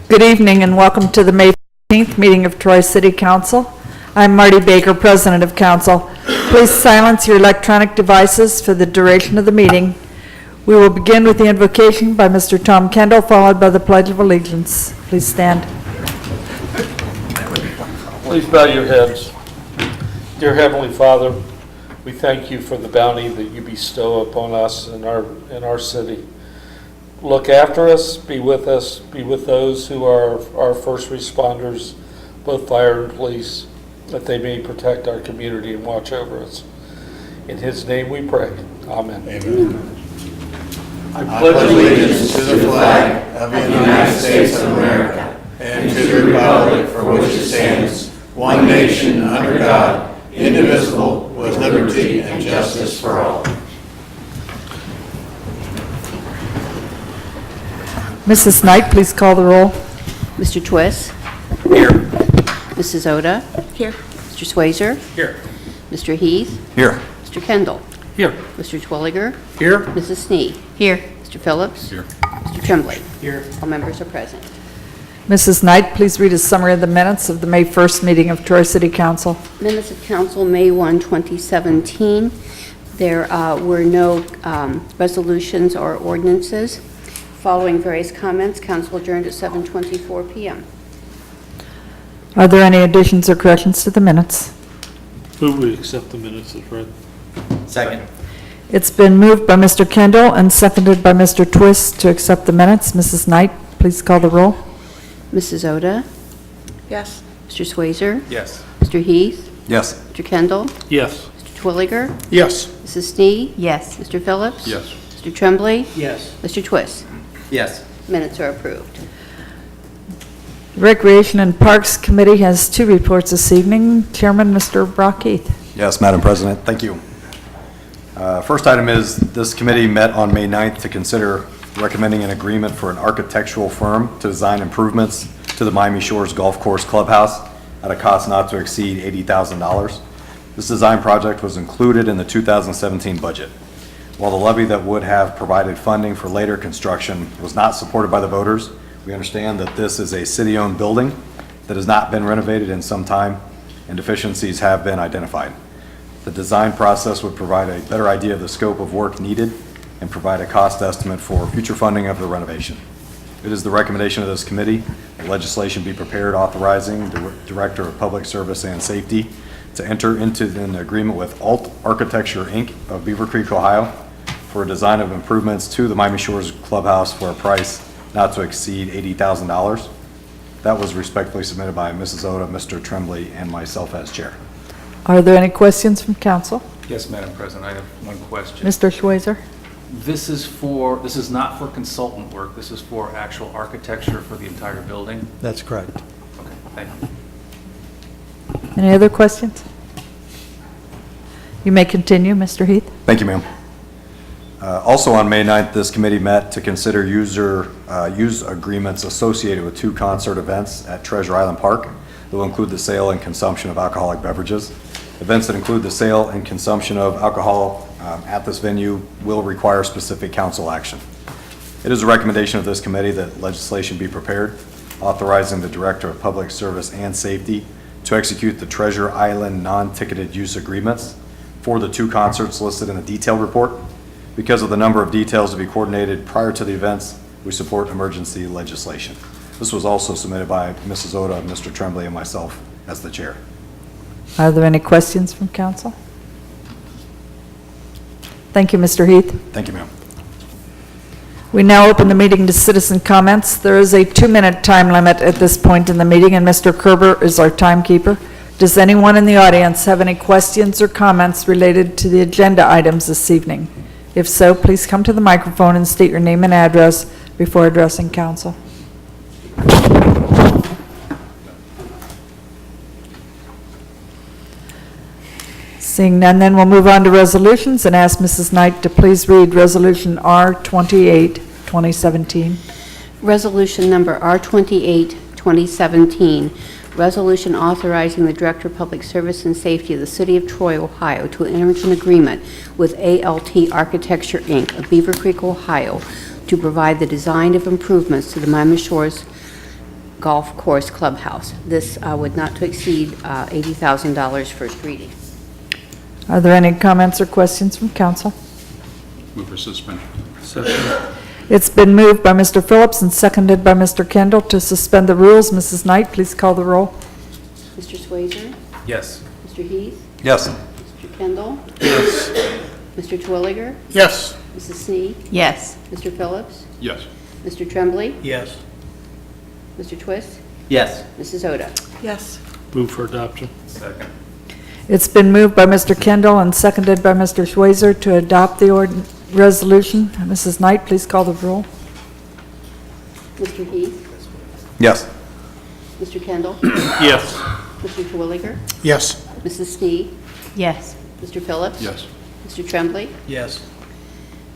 Good evening and welcome to the May 15th meeting of Troy City Council. I'm Marty Baker, President of Council. Please silence your electronic devices for the duration of the meeting. We will begin with the invocation by Mr. Tom Kendall, followed by the Pledge of Allegiance. Please stand. Please bow your heads. Dear Heavenly Father, we thank you for the bounty that you bestow upon us in our city. Look after us, be with those who are our first responders, both fire and police, that they may protect our community and watch over us. In His name we pray. Amen. Amen. I pledge allegiance to the flag of the United States of America and to the republic for which it stands, one nation under God, indivisible, with liberty and justice for all. Mrs. Knight, please call the roll. Mr. Twist? Here. Mrs. Oda? Here. Mr. Swazer? Here. Mr. Heath? Here. Mr. Kendall? Here. Mr. Twilliger? Here. Mrs. Snee? Here. Mr. Phillips? Here. Mr. Tremblay? Here. All members are present. Mrs. Knight, please read a summary of the minutes of the May 1st meeting of Troy City Council. Minutes of Council, May 1, 2017. There were no resolutions or ordinances. Following various comments, Council adjourned at 7:24 p.m. Are there any additions or corrections to the minutes? Move we accept the minutes as read. Second. It's been moved by Mr. Kendall and seconded by Mr. Twist to accept the minutes. Mrs. Knight, please call the roll. Mrs. Oda? Yes. Mr. Swazer? Yes. Mr. Heath? Yes. Mr. Kendall? Yes. Mr. Twilliger? Yes. Mrs. Snee? Yes. Mr. Phillips? Yes. Mr. Tremblay? Yes. Mr. Twist? Yes. Minutes are approved. Recreation and Parks Committee has two reports this evening. Chairman, Mr. Brock Heath. Yes, Madam President, thank you. First item is this committee met on May 9th to consider recommending an agreement for an architectural firm to design improvements to the Miami Shores Golf Course Clubhouse at a cost not to exceed $80,000. This design project was included in the 2017 budget. While the levy that would have provided funding for later construction was not supported by the voters, we understand that this is a city-owned building that has not been renovated in some time, and deficiencies have been identified. The design process would provide a better idea of the scope of work needed and provide a cost estimate for future funding of the renovation. It is the recommendation of this committee that legislation be prepared authorizing the Director of Public Service and Safety to enter into an agreement with Alt Architecture, Inc. of Beaver Creek, Ohio, for a design of improvements to the Miami Shores Clubhouse for a price not to exceed $80,000. That was respectfully submitted by Mrs. Oda, Mr. Tremblay, and myself as chair. Are there any questions from council? Yes, Madam President, I have one question. Mr. Schweizer? This is not for consultant work, this is for actual architecture for the entire building? That's correct. Okay, thank you. Any other questions? You may continue, Mr. Heath. Thank you, ma'am. Also on May 9th, this committee met to consider use agreements associated with two concert events at Treasure Island Park that will include the sale and consumption of alcoholic beverages. Events that include the sale and consumption of alcohol at this venue will require specific council action. It is a recommendation of this committee that legislation be prepared authorizing the Director of Public Service and Safety to execute the Treasure Island non-ticketed use agreements for the two concerts listed in the detail report. Because of the number of details to be coordinated prior to the events, we support emergency legislation. This was also submitted by Mrs. Oda, Mr. Tremblay, and myself as the chair. Are there any questions from council? Thank you, Mr. Heath. Thank you, ma'am. We now open the meeting to citizen comments. There is a 2-minute time limit at this point in the meeting, and Mr. Kerber is our timekeeper. Does anyone in the audience have any questions or comments related to the agenda items this evening? If so, please come to the microphone and state your name and address before addressing council. Seeing none, then we'll move on to resolutions and ask Mrs. Knight to please read Resolution R28, 2017. Resolution number R28, 2017, resolution authorizing the Director of Public Service and Safety of the City of Troy, Ohio, to enter into an agreement with ALT Architecture, Inc. of Beaver Creek, Ohio, to provide the design of improvements to the Miami Shores Golf Course Clubhouse. This would not to exceed $80,000 first reading. Are there any comments or questions from council? Move for suspension. It's been moved by Mr. Phillips and seconded by Mr. Kendall to suspend the rules. Mrs. Knight, please call the roll. Mr. Swazer? Yes. Mr. Heath? Yes. Mr. Kendall? Yes. Mr. Twilliger? Yes. Mrs. Snee? Yes. Mr. Phillips? Yes. Mr. Tremblay? Yes. Mr. Twist? Yes. Mrs. Oda? Yes. Move for adoption. Second. It's been moved by Mr. Kendall and seconded by Mr. Schweizer to adopt the resolution. Mrs. Knight, please call the roll. Mr. Heath? Yes. Mr. Kendall? Yes. Mr. Twilliger? Yes. Mrs. Snee? Yes. Mr. Phillips? Yes. Mr. Tremblay? Yes.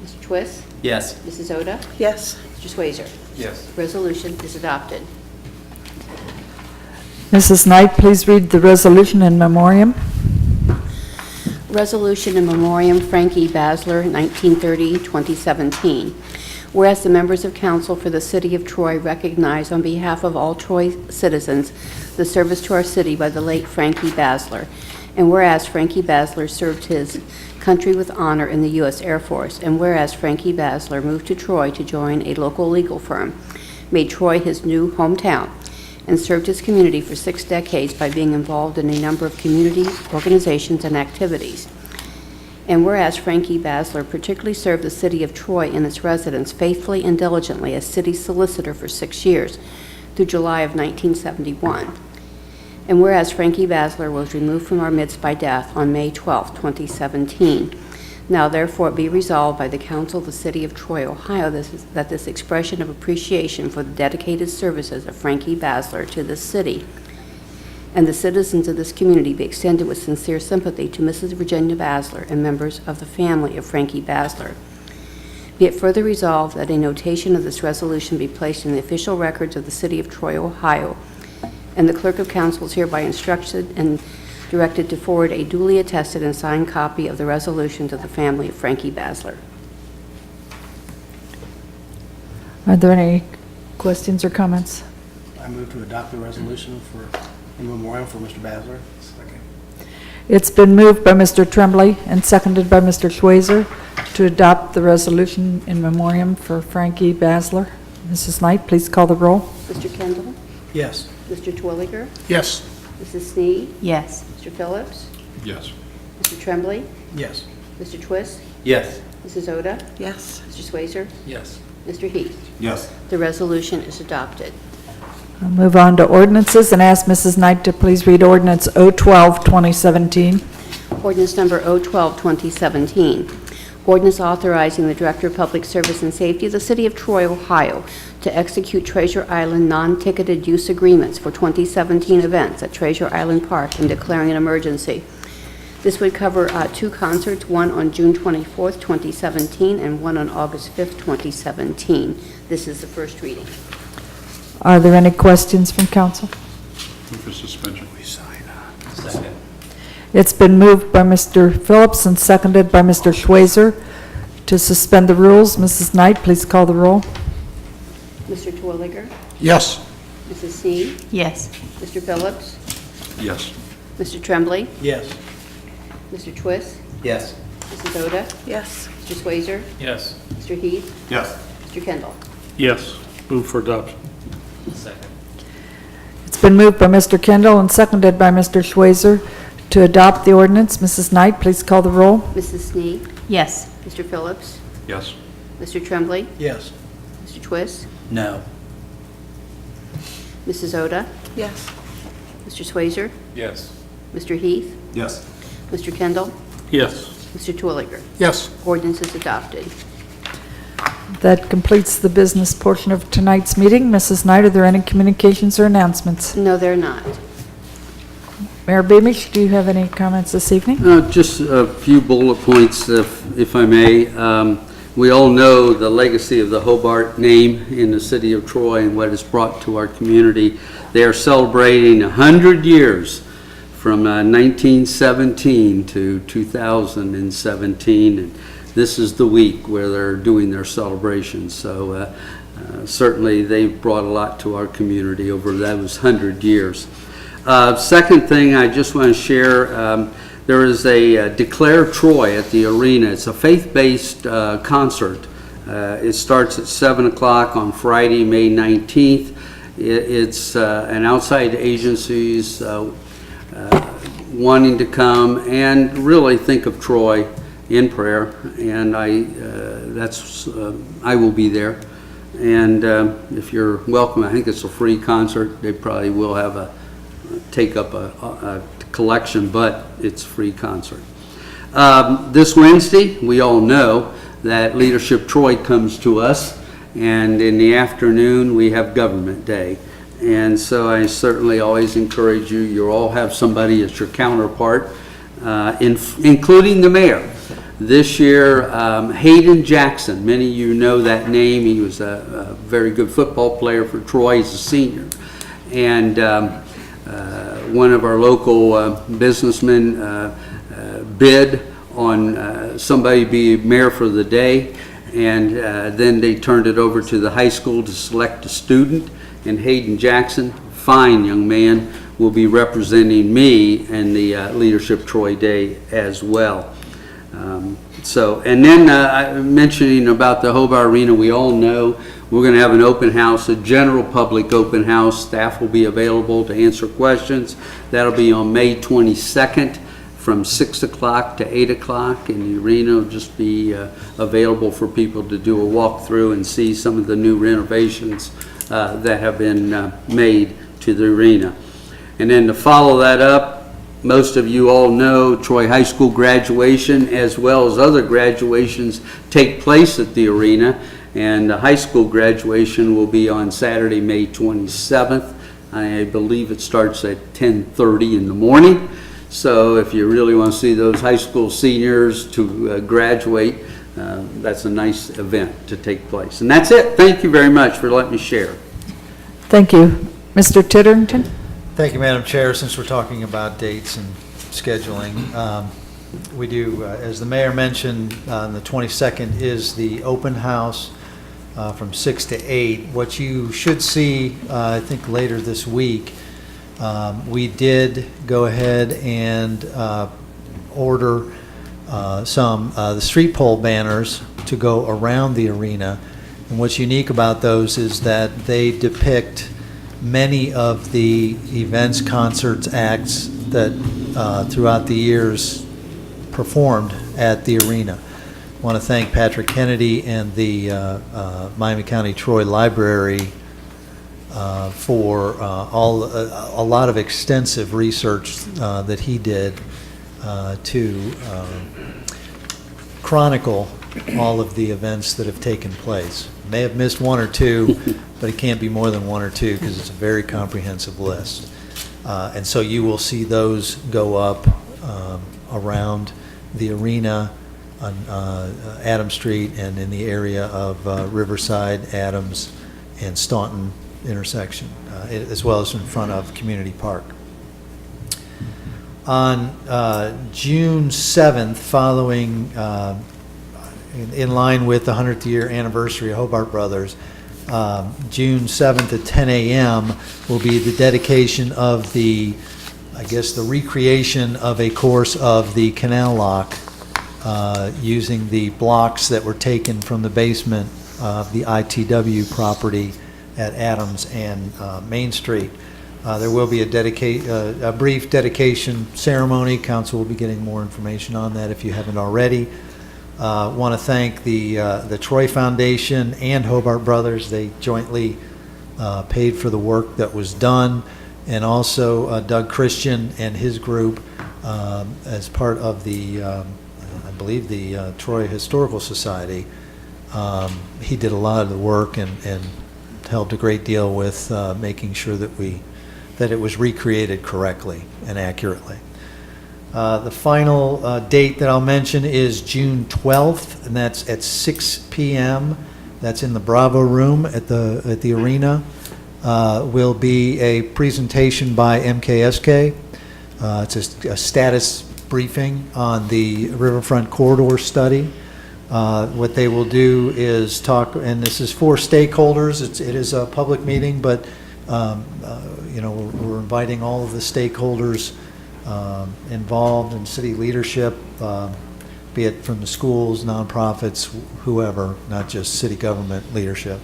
Mr. Twist? Yes. Mrs. Oda? Yes. Mr. Swazer? Yes. Resolution is adopted. Mrs. Knight, please read the resolution in memoriam. Resolution in memoriam Frankie Basler, 1930-2017. Whereas the members of council for the city of Troy recognize on behalf of all Troy citizens the service to our city by the late Frankie Basler. And whereas Frankie Basler served his country with honor in the U.S. Air Force. And whereas Frankie Basler moved to Troy to join a local legal firm, made Troy his new hometown, and served his community for 6 decades by being involved in a number of community organizations and activities. And whereas Frankie Basler particularly served the city of Troy and its residents faithfully and diligently as city solicitor for 6 years, through July of 1971. And whereas Frankie Basler was removed from our midst by death on May 12, 2017. Now therefore be resolved by the Council of the City of Troy, Ohio, that this expression of appreciation for the dedicated services of Frankie Basler to this city and the citizens of this community be extended with sincere sympathy to Mrs. Virginia Basler and members of the family of Frankie Basler. Be it further resolved that a notation of this resolution be placed in the official records of the City of Troy, Ohio, and the Clerk of Council is hereby instructed and directed to forward a duly attested and signed copy of the resolution to the family of Frankie Basler. Are there any questions or comments? I move to adopt the resolution in memoriam for Mr. Basler. It's been moved by Mr. Tremblay and seconded by Mr. Schweizer to adopt the resolution in memoriam for Frankie Basler. Mrs. Knight, please call the roll. Mr. Kendall? Yes. Mr. Twilliger? Yes. Mrs. Snee? Yes. Mr. Phillips? Yes. Mr. Tremblay? Yes. Mr. Twist? Yes. Mrs. Oda? Yes. Mr. Swazer? Yes. Mr. Heath? Yes. The resolution is adopted. I'll move on to ordinances and ask Mrs. Knight to please read ordinance 012, 2017. Ordinance number 012, 2017. Ordinance authorizing the Director of Public Service and Safety of the City of Troy, Ohio, to execute Treasure Island non-ticketed use agreements for 2017 events at Treasure Island Park and declaring an emergency. This would cover 2 concerts, one on June 24th, 2017, and one on August 5th, 2017. This is the first reading. Are there any questions from council? Move for suspension. Second. It's been moved by Mr. Phillips and seconded by Mr. Schweizer to suspend the rules. Mrs. Knight, please call the roll. Mr. Twilliger? Yes. Mrs. Snee? Yes. Mr. Phillips? Yes. Mr. Tremblay? Yes. Mr. Twist? Yes. Mrs. Oda? Yes. Mr. Swazer? Yes. Mr. Heath? Yes. Mr. Kendall? Yes. Move for adoption. Second. It's been moved by Mr. Kendall and seconded by Mr. Schweizer to adopt the ordinance. Mrs. Knight, please call the roll. Mrs. Snee? Yes. Mr. Phillips? Yes. Mr. Tremblay? Yes. Mr. Twist? No. Mrs. Oda? Yes. Mr. Swazer? Yes. Mr. Heath? Yes. Mr. Kendall? Yes. Mr. Twilliger? Yes. Ordinance is adopted. That completes the business portion of tonight's meeting. Mrs. Knight, are there any communications or announcements? No, they're not. Mayor Beamish, do you have any comments this evening? Just a few bullet points, if I may. We all know the legacy of the Hobart name in the city of Troy and what it's brought to our community. They are celebrating 100 years from 1917 to 2017, and this is the week where they're doing their celebrations. So Certainly, they've brought a lot to our community over those 100 years. Second thing I just want to share, there is a Declare Troy at the arena. It's a faith-based concert. It starts at 7 o'clock on Friday, May 19th. It's an outside agencies wanting to come and really think of Troy in prayer, and I will be there. And if you're welcome, I think it's a free concert. They probably will have take up a collection, but it's a free concert. This Wednesday, we all know that Leadership Troy comes to us, and in the afternoon, we have Government Day. And so I certainly always encourage you, you all have somebody as your counterpart, including the mayor. This year, Hayden Jackson, many of you know that name. He was a very good football player for Troy. He's a senior. And one of our local businessmen bid on somebody be mayor for the day, and then they turned it over to the high school to select a student, and Hayden Jackson, fine young man, will be representing me in the Leadership Troy Day as well. And then mentioning about the Hobart Arena, we all know we're going to have an open house, a general public open house. Staff will be available to answer questions. That'll be on May 22nd from 6 o'clock to 8 o'clock, and the arena will just be available for people to do a walkthrough and see some of the new renovations that have been made to the arena. And then to follow that up, most of you all know Troy High School graduation as well as other graduations take place at the arena, and the high school graduation will be on Saturday, May 27th. I believe it starts at 10:30 in the morning. So if you really want to see those high school seniors to graduate, that's a nice event to take place. And that's it. Thank you very much for letting me share. Thank you. Mr. Titterington? Thank you, Madam Chair. Since we're talking about dates and scheduling, we do, as the mayor mentioned, on the 22nd is the open house from 6 to 8. What you should see, I think later this week, we did go ahead and order the street pole banners to go around the arena. And what's unique about those is that they depict many of the events, concerts, acts that throughout the years performed at the arena. I want to thank Patrick Kennedy and the Miami County Troy Library for a lot of extensive research that he did to chronicle all of the events that have taken place. May have missed one or two, but it can't be more than one or two because it's a very comprehensive list. And so you will see those go up around the arena on Adams Street and in the area of Riverside, Adams, and Staunton intersection, as well as in front of Community Park. On June 7th, following in line with the 100th year anniversary of Hobart Brothers, June 7th at 10 a.m. will be the dedication of the recreation of a course of the Canal Lock using the blocks that were taken from the basement of the ITW property at Adams and Main Street. There will be a brief dedication ceremony. Council will be getting more information on that if you haven't already. Want to thank the Troy Foundation and Hobart Brothers. They jointly paid for the work that was done, and also Doug Christian and his group as part of the, I believe, the Troy Historical Society. He did a lot of the work and helped a great deal with making sure that it was recreated correctly and accurately. The final date that I'll mention is June 12th, and that's at 6 p.m. That's in the Bravo Room at the arena. Will be a presentation by MKSK. It's a status briefing on the Riverfront Corridor study. What they will do is talk, and this is for stakeholders, it is a public meeting, but, we're inviting all of the stakeholders involved in city leadership, be it from the schools, nonprofits, whoever, not just city government leadership.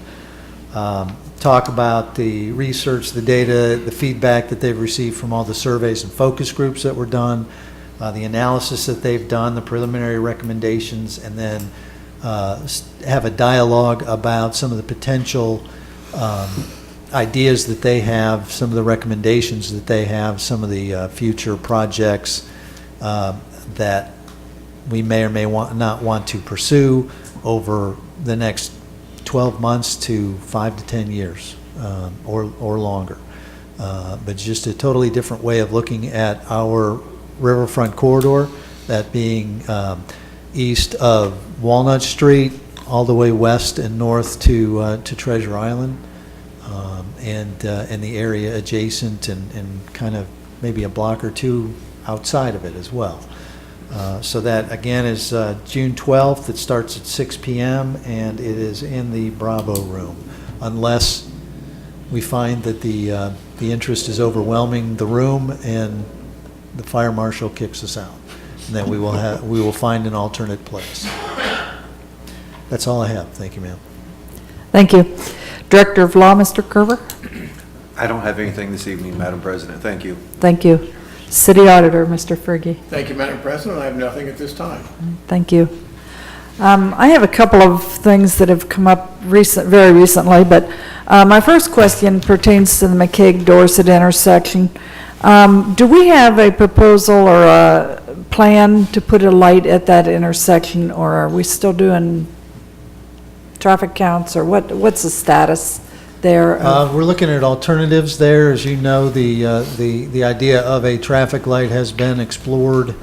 Talk about the research, the data, the feedback that they've received from all the surveys and focus groups that were done, the analysis that they've done, the preliminary recommendations, and then have a dialogue about some of the potential ideas that they have, some of the recommendations that they have, some of the future projects that we may or may not want to pursue over the next 12 months to 5 to 10 years or longer. But just a totally different way of looking at our riverfront corridor, that being east of Walnut Street, all the way west and north to Treasure Island, and the area adjacent and kind of maybe a block or two outside of it as well. So that, again, is June 12th. It starts at 6 p.m. and it is in the Bravo Room, unless we find that the interest is overwhelming the room and the fire marshal kicks us out. And then we will find an alternate place. That's all I have. Thank you, ma'am. Thank you. Director of Law, Mr. Kerber? I don't have anything this evening, Madam President. Thank you. Thank you. City Auditor, Mr. Fergie? Thank you, Madam President. I have nothing at this time. Thank you. I have a couple of things that have come up very recently, but my first question pertains to the McCaig-Dorset intersection. Do we have a proposal or a plan to put a light at that intersection, or are we still doing traffic counts, or what's the status there? We're looking at alternatives there. As you know, the idea of a traffic light has been explored,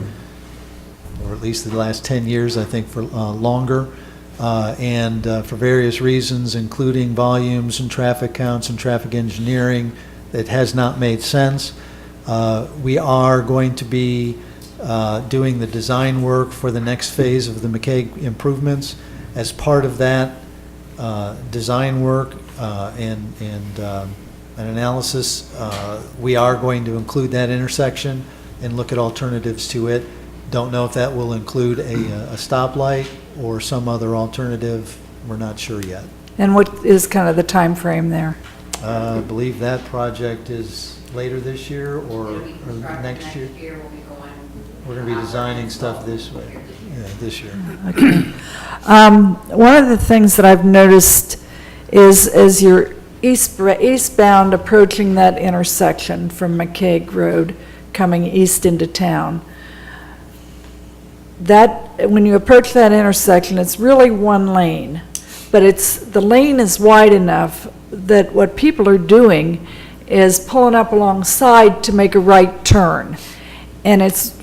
or at least the last 10 years, I think, for longer, and for various reasons, including volumes and traffic counts and traffic engineering, it has not made sense. We are going to be doing the design work for the next phase of the McCaig improvements. As part of that design work and an analysis, we are going to include that intersection and look at alternatives to it. Don't know if that will include a stoplight or some other alternative. We're not sure yet. And what is kind of the time frame there? I believe that project is later this year or next year. We're going to be designing stuff this way, this year. Okay. One of the things that I've noticed is as you're eastbound approaching that intersection from McCaig Road, coming east into town, that when you approach that intersection, it's really one lane, but the lane is wide enough that what people are doing is pulling up alongside to make a right turn. And it's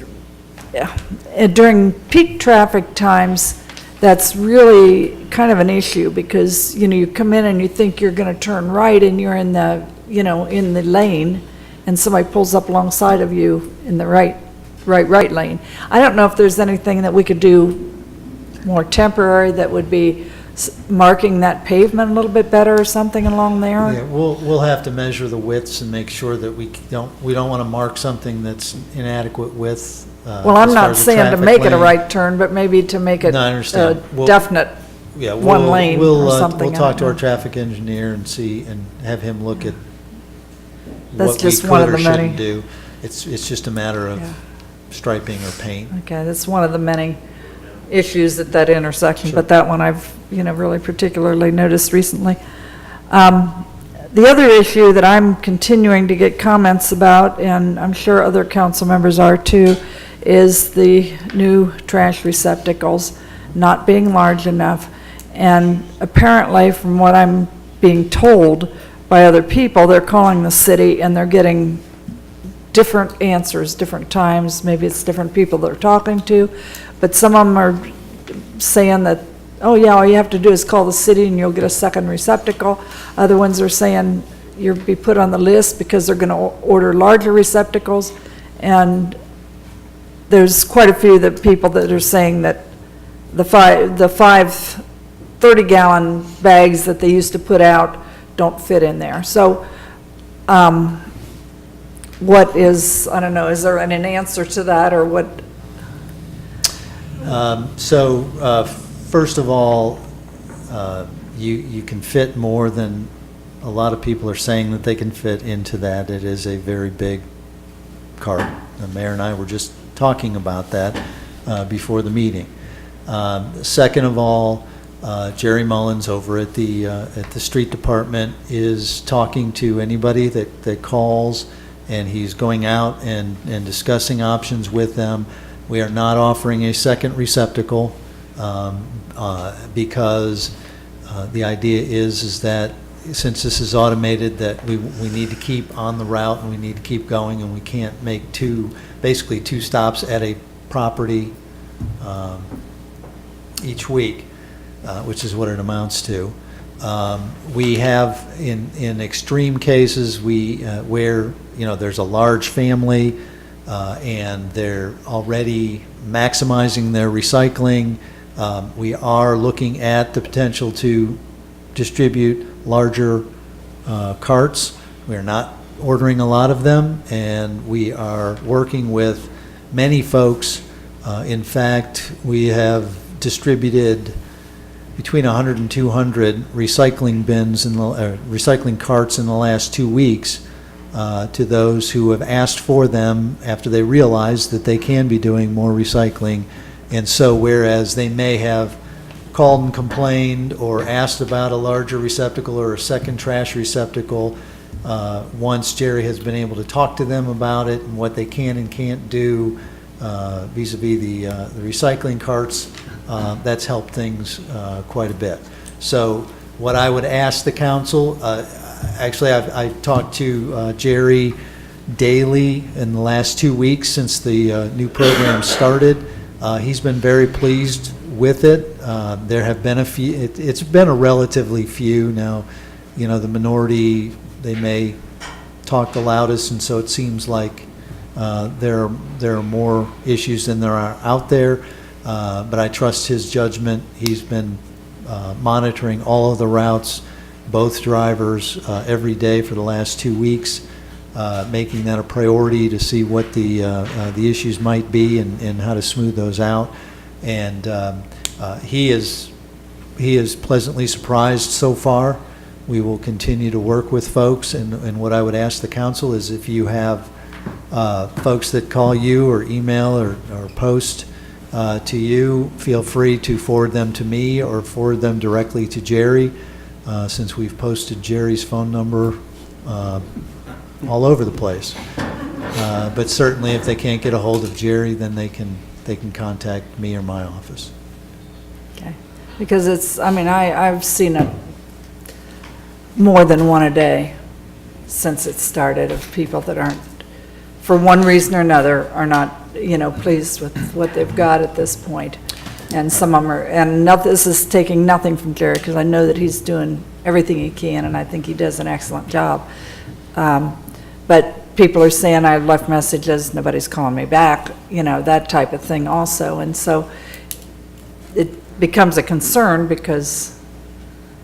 during peak traffic times, that's really kind of an issue, because you come in and you think you're going to turn right and you're in the in the lane, and somebody pulls up alongside of you in the right lane. I don't know if there's anything that we could do more temporary that would be marking that pavement a little bit better or something along there. Yeah, we'll have to measure the widths and make sure that we don't want to mark something that's inadequate width. Well, I'm not saying to make it a right turn, but maybe to make it No, I understand. a definite one lane or something. We'll talk to our traffic engineer and see, and have him look at That's what we just one could of or the many. shouldn't do. It's just a matter of Yeah. striping or paint. Okay, that's one of the many issues at that intersection, but that one I've, really particularly noticed recently. The other issue that I'm continuing to get comments about, and I'm sure other council members are too, is the new trash receptacles not being large enough. And apparently, from what I'm being told by other people, they're calling the city and they're getting different answers, different times. Maybe it's different people they're talking to, but some of them are saying that, oh yeah, all you have to do is call the city and you'll get a second receptacle. Other ones are saying you'll be put on the list because they're going to order larger receptacles. And there's quite a few people that are saying that the five 30-gallon bags that they used to put out don't fit in there. So what is, I don't know, is there an answer to that, or what? First of all, you can fit more than a lot of people are saying that they can fit into that. It is a very big cart. The mayor and I were just talking about that before the meeting. Second of all, Jerry Mullins over at the street department is talking to anybody that calls, and he's going out and discussing options with them. We are not offering a second receptacle because the idea is that since this is automated, that we need to keep on the route and we need to keep going, and we can't make basically two stops at a property each week, which is what it amounts to. We have in extreme cases where there's a large family and they're already maximizing their recycling. We are looking at the potential to distribute larger carts. We are not ordering a lot of them, and we are working with many folks. In fact, we have distributed between 100 and 200 recycling bins recycling carts in the last 2 weeks to those who have asked for them after they realize that they can be doing more recycling. And so whereas they may have called and complained or asked about a larger receptacle or a second trash receptacle, once Jerry has been able to talk to them about it and what they can and can't do vis-a-vis the recycling carts, that's helped things quite a bit. So what I would ask the council, actually I've talked to Jerry daily in the last 2 weeks since the new program started. He's been very pleased with it. There have been a few, it's been a relatively few. Now, the minority, they may talk the loudest, and so it seems like there are more issues than there are out there. But I trust his judgment. He's been monitoring all of the routes, both drivers, every day for the last 2 weeks, making that a priority to see what the issues might be and how to smooth those out. And he is pleasantly surprised so far. We will continue to work with folks, and what I would ask the council is if you have folks that call you or email or post to you, feel free to forward them to me or forward them directly to Jerry, since we've posted Jerry's phone number all over the place. But certainly if they can't get a hold of Jerry, then they can contact me or my office. Okay, because I've seen it more than one a day since it started, of people that aren't, for one reason or another, are not, pleased with what they've got at this point. And some of them are, and this is taking nothing from Jerry, because I know that he's doing everything he can, and I think he does an excellent job. But people are saying, I've left messages, nobody's calling me back, that type of thing also. And so it becomes a concern because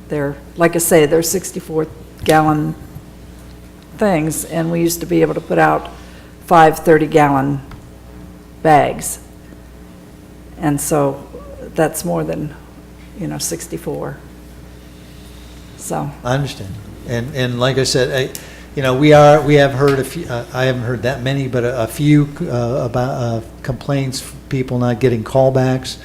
they're, like I say, they're 64-gallon things, and we used to be able to put out 5 30-gallon bags. And so that's more than, 64. So. I understand. And like I said, we have heard a few, I haven't heard that many, but a few about complaints, people not getting callbacks.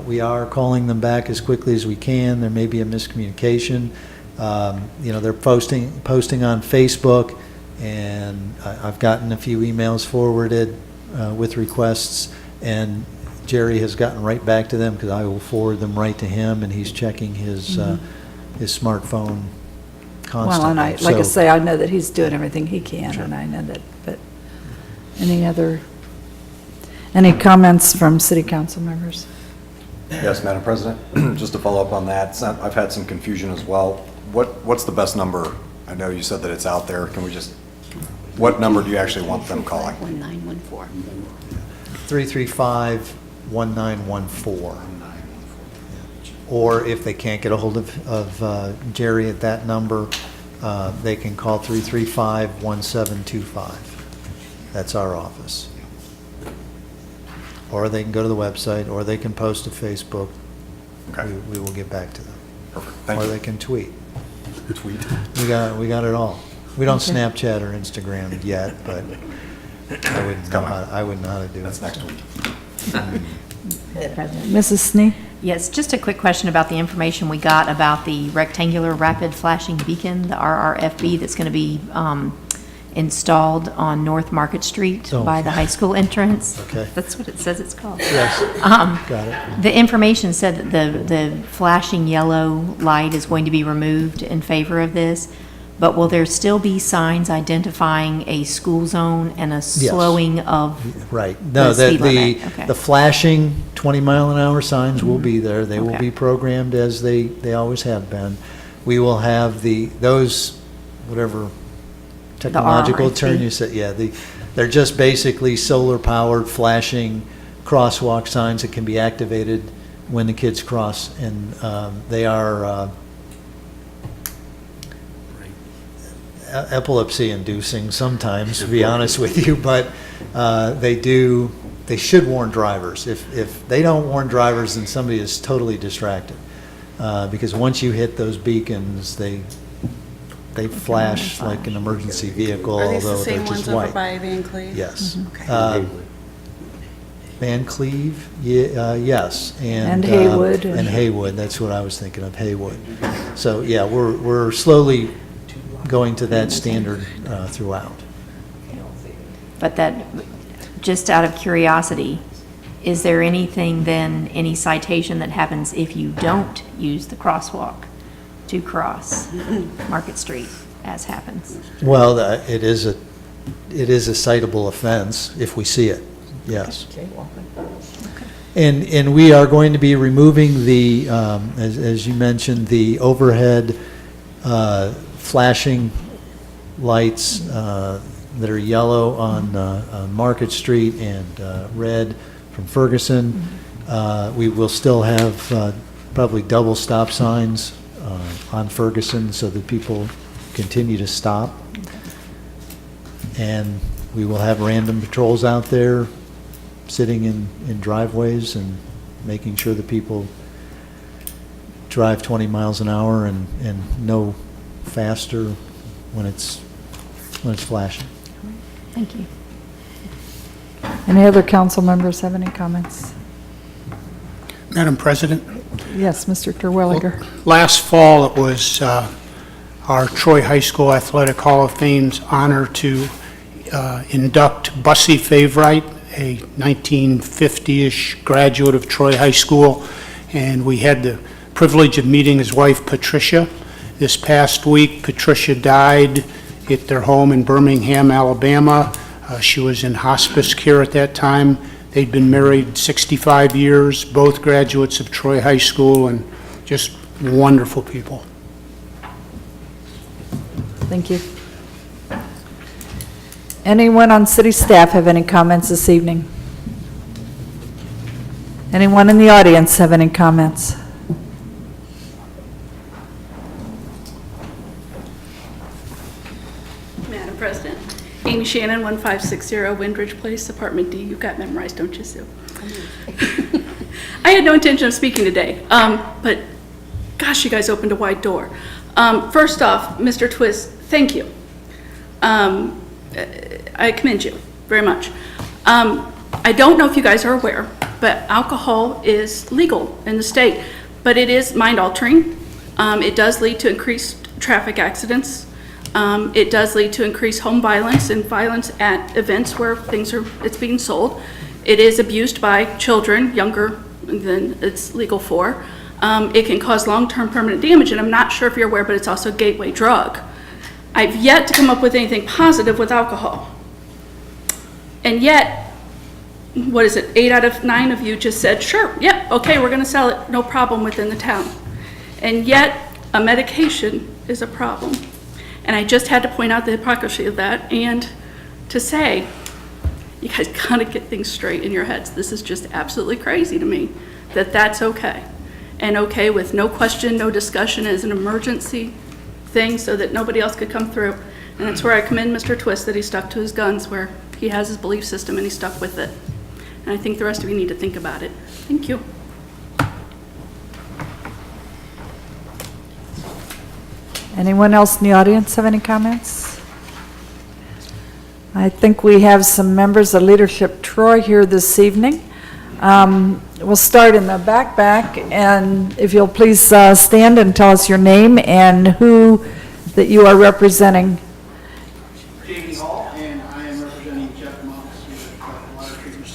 We are calling them back as quickly as we can. There may be a miscommunication. They're posting on Facebook, and I've gotten a few emails forwarded with requests, and Jerry has gotten right back to them because I will forward them right to him, and he's checking his smartphone constantly. Well, and I say, I know that he's doing everything he can, sure. And I know that, but any comments from city council members? Yes, Madam President, just to follow up on that, I've had some confusion as well. What's the best number? I know you said that it's out there. Can we what number do you actually want them calling? 1914. 335-1914. or if they can't get a hold of Jerry at that number, they can call 335-1725. That's our office. Or they can go to the website, or they can post to Facebook. Okay. We will get back to them. Perfect. Thank Or you. they can tweet. Tweet. We got it all. We don't Okay. Snapchat or Instagram yet, but I wouldn't know how to do it. That's next week. Mrs. Snee? Yes, just a quick question about the information we got about the rectangular rapid flashing beacon, the RRFB, that's going to be installed on North Market Street Oh. by the high school entrance. Okay. That's what it says it's called. Yes, Um, got it. The information said that the flashing yellow light is going to be removed in favor of this, but will there still be signs identifying a school zone and a slowing of? Right. No, The speed limit, okay. the flashing 20-mile-an-hour signs will be there. They will Okay. be programmed as they always have been. We will have those, whatever technological term RRFB. you said, yeah, they're just basically solar-powered flashing crosswalk signs that can be activated when the kids cross, and they are epilepsy-inducing sometimes, to be honest with you, but they should warn drivers. If they don't warn drivers, then somebody is totally distracted. Because once you hit those beacons, they flash like an emergency vehicle, Are these the although they're same just ones over white. by Van Cleve? Yes. Okay. Van Cleve, yes. And Haywood. And Haywood, that's what I was thinking of, Haywood. So, yeah, we're slowly going to that standard throughout. But that, just out of curiosity, is there anything then, any citation that happens if you don't use the crosswalk to cross Market Street, as happens? Well, it is a citable offense if we see it, yes. And we are going to be removing the, as you mentioned, the overhead flashing lights that are yellow on Market Street and red from Ferguson. We will still have probably double stop signs on Ferguson so that people continue to stop. And we will have random patrols out there sitting in driveways and making sure that people drive 20 miles an hour and no faster when it's flashing. Thank you. Any other council members have any comments? Madam President, Yes, Mr. Terwilliger. last fall it was our Troy High School Athletic Hall of Fame's honor to induct Bussy Favright, a 1950-ish graduate of Troy High School, and we had the privilege of meeting his wife, Patricia. This past week, Patricia died at their home in Birmingham, Alabama. She was in hospice care at that time. They'd been married 65 years, both graduates of Troy High School, and just wonderful people. Thank you. Anyone on city staff have any comments this evening? Anyone in the audience have any comments? Madam President, Amy Shannon, 1560 Windridge Place, Apartment D. You've got memorized, don't you, Sue? I had no intention of speaking today, but gosh, you guys opened a wide door. First off, Mr. Twist, thank you. I commend you very much. I don't know if you guys are aware, but alcohol is legal in the state, but it is mind-altering. It does lead to increased traffic accidents. It does lead to increased home violence and violence at events where it's being sold. It is abused by children younger than it's legal for. It can cause long-term permanent damage, and I'm not sure if you're aware, but it's also a gateway drug. I've yet to come up with anything positive with alcohol. And yet, what is it, 8 out of 9 of you just said, sure, yeah, okay, we're gonna sell it, no problem within the town. And yet, a medication is a problem. And I just had to point out the hypocrisy of that and to say, you guys gotta get things straight in your heads. This is just absolutely crazy to me that that's okay. and okay with no question, no discussion as an emergency thing so that nobody else could come through. And that's where I commend Mr. Twist, that he stuck to his guns, where he has his belief system and he stuck with it. And I think the rest of you need to think about it. Thank you. Anyone else in the audience have any comments? I think we have some members of Leadership Troy here this evening. We'll start in the back, and if you'll please stand and tell us your name and who that you are representing. Jamie Hall, and I am representing Jeff Moss with Water Treatment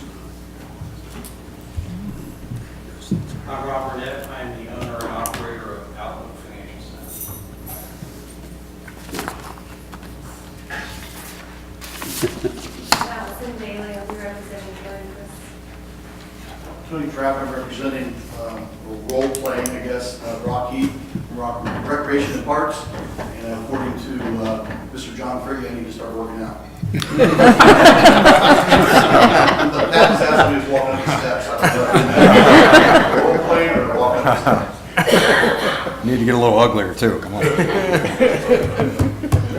Center. I'm Robert Nett. I am the owner and operator of Outlook Financial Center. Allison Bailey, I'll be representing Karen Chris. Tony Trapp, I'm representing, or role-playing, I guess, Rock Heat, Rock Recreation and Parks, and according to Mr. John Frigga, I need to start working out. The past asked me to walk up the steps. I don't know. Role-playing or walking up the steps. Need to get a little uglier, too, come on.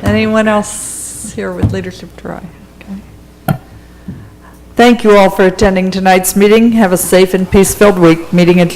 Anyone else here with Leadership Troy? Okay. Thank you all for attending tonight's meeting. Have a safe and peace-filled week. Meeting adjourned.